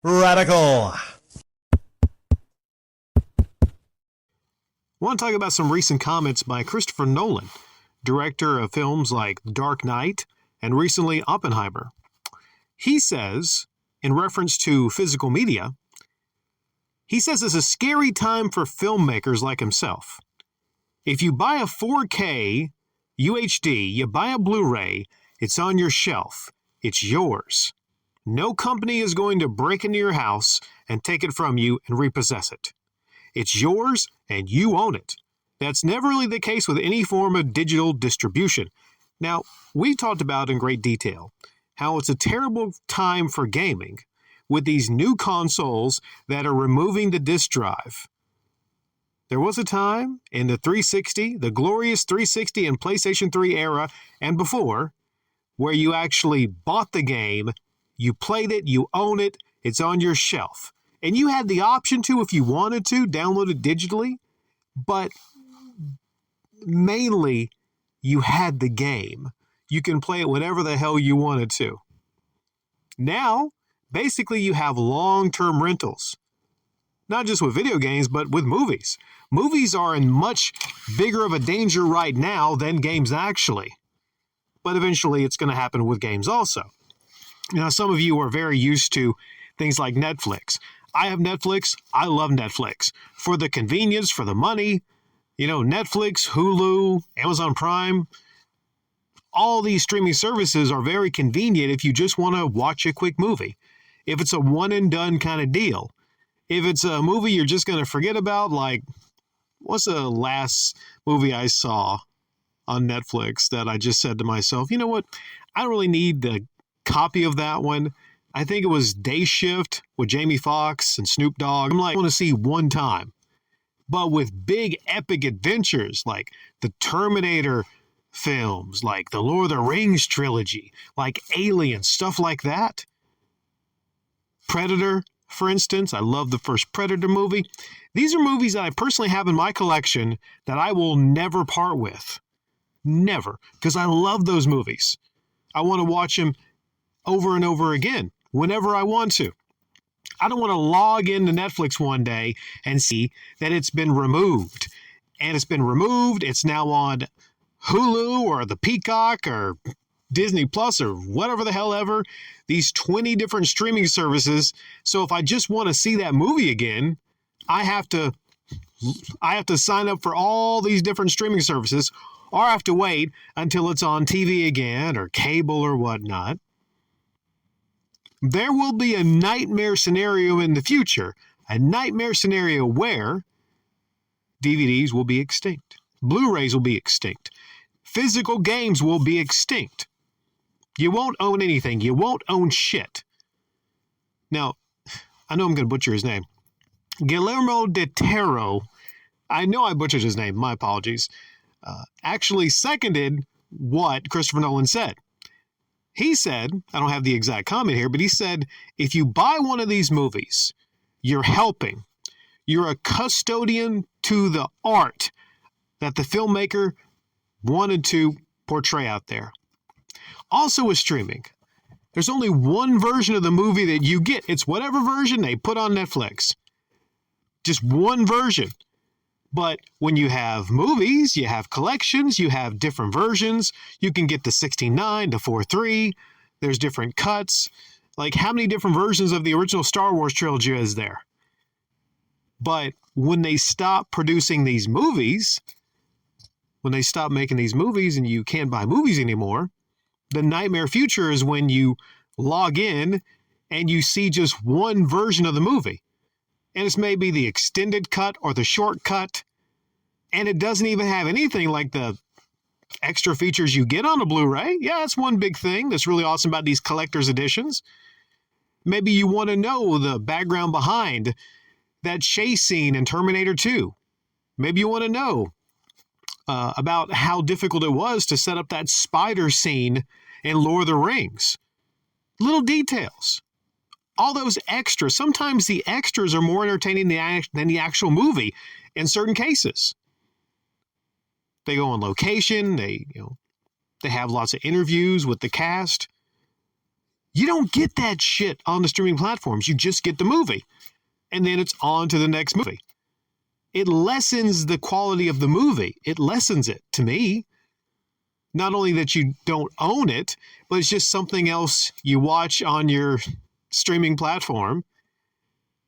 Radical. I want to talk about some recent comments by Christopher Nolan, director of films like Dark Knight and recently Oppenheimer. He says, in reference to physical media, he says it's a scary time for filmmakers like himself. If you buy a 4K UHD, you buy a Blu-ray, it's on your shelf. It's yours. No company is going to break into your house and take it from you and repossess it. It's yours and you own it. That's never really the case with any form of digital distribution. Now, we talked about in great detail how it's a terrible time for gaming with these new consoles that are removing the disk drive. There was a time in the 360, the glorious 360 and PlayStation 3 era and before, where you actually bought the game, you played it, you own it, it's on your shelf. And you had the option to, if you wanted to, download it digitally, but mainly you had the game. You can play it whenever the hell you wanted to. Now, basically you have long-term rentals. Not just with video games, but with movies. Movies are in much bigger of a danger right now than games actually. But eventually it's going to happen with games also. Now, some of you are very used to things like Netflix. I have Netflix. I love Netflix. For the convenience, for the money, Netflix, Hulu, Amazon Prime, all these streaming services are very convenient if you just want to watch a quick movie. If it's a one and done kind of deal. If it's a movie you're just going to forget about, like, what's the last movie I saw on Netflix that I just said to myself, you know what, I don't really need the copy of that one. I think it was Day Shift with Jamie Foxx and Snoop Dogg. I'm like, I want to see one time. But with big epic adventures like the Terminator films, like the Lord of the Rings trilogy, like Alien, stuff like that. Predator, for instance, I love the first Predator movie. These are movies that I personally have in my collection that I will never part with. Never. Because I love those movies. I want to watch them over and over again, whenever I want to. I don't want to log into Netflix one day and see that it's been removed. And it's been removed. It's now on Hulu or the Peacock or Disney Plus or whatever the hell ever. These 20 different streaming services. So if I just want to see that movie again, I have to sign up for all these different streaming services, or I have to wait until it's on TV again or cable or whatnot. There will be a nightmare scenario in the future, a nightmare scenario where DVDs will be extinct, Blu-rays will be extinct, physical games will be extinct. You won't own anything. You won't own shit. Now, I know I'm going to butcher his name. Guillermo del Toro, I know I butchered his name, my apologies, actually seconded what Christopher Nolan said. He said, I don't have the exact comment here, but he said, if you buy one of these movies, you're helping. You're a custodian to the art that the filmmaker wanted to portray out there. Also with streaming, there's only one version of the movie that you get. It's whatever version they put on Netflix. Just one version. But when you have movies, you have collections, you have different versions. You can get the 16:9, the 4:3. There's different cuts. Like, how many different versions of the original Star Wars trilogy is there? But when they stop producing these movies, when they stop making these movies and you can't buy movies anymore, the nightmare future is when you log in and you see just one version of the movie. And it's maybe the extended cut or the short cut. And it doesn't even have anything like the extra features you get on a Blu-ray. Yeah, that's one big thing that's really awesome about these collector's editions. Maybe you want to know the background behind that chase scene in Terminator 2. Maybe you want to know about how difficult it was to set up that spider scene in Lord of the Rings. Little details. All those extras. Sometimes the extras are more entertaining than the actual movie in certain cases. They go on location. They have lots of interviews with the cast. You don't get that shit on the streaming platforms. You just get the movie, and then it's on to the next movie. It lessens the quality of the movie. It lessens it, to me. Not only that you don't own it, but it's just something else you watch on your streaming platform.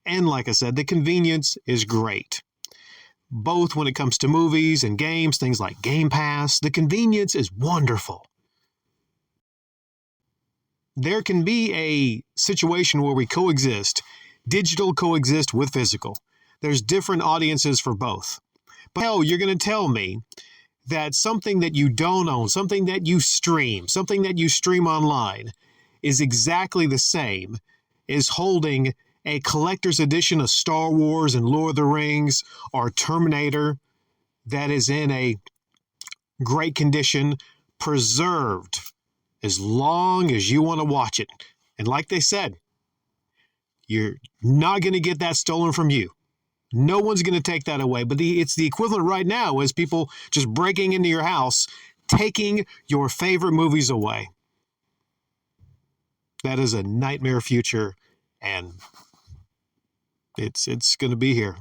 And like I said, the convenience is great. Both when it comes to movies and games, things like Game Pass, the convenience is wonderful. There can be a situation where we coexist, digital coexist with physical. There's different audiences for both. But hell, you're going to tell me that something that you don't own, something that you stream online, is exactly the same as holding a collector's edition of Star Wars and Lord of the Rings or Terminator that is in a great condition, preserved as long as you want to watch it. And like they said, you're not going to get that stolen from you. No one's going to take that away. But it's the equivalent right now as people just breaking into your house, taking your favorite movies away. That is a nightmare future, and it's going to be here.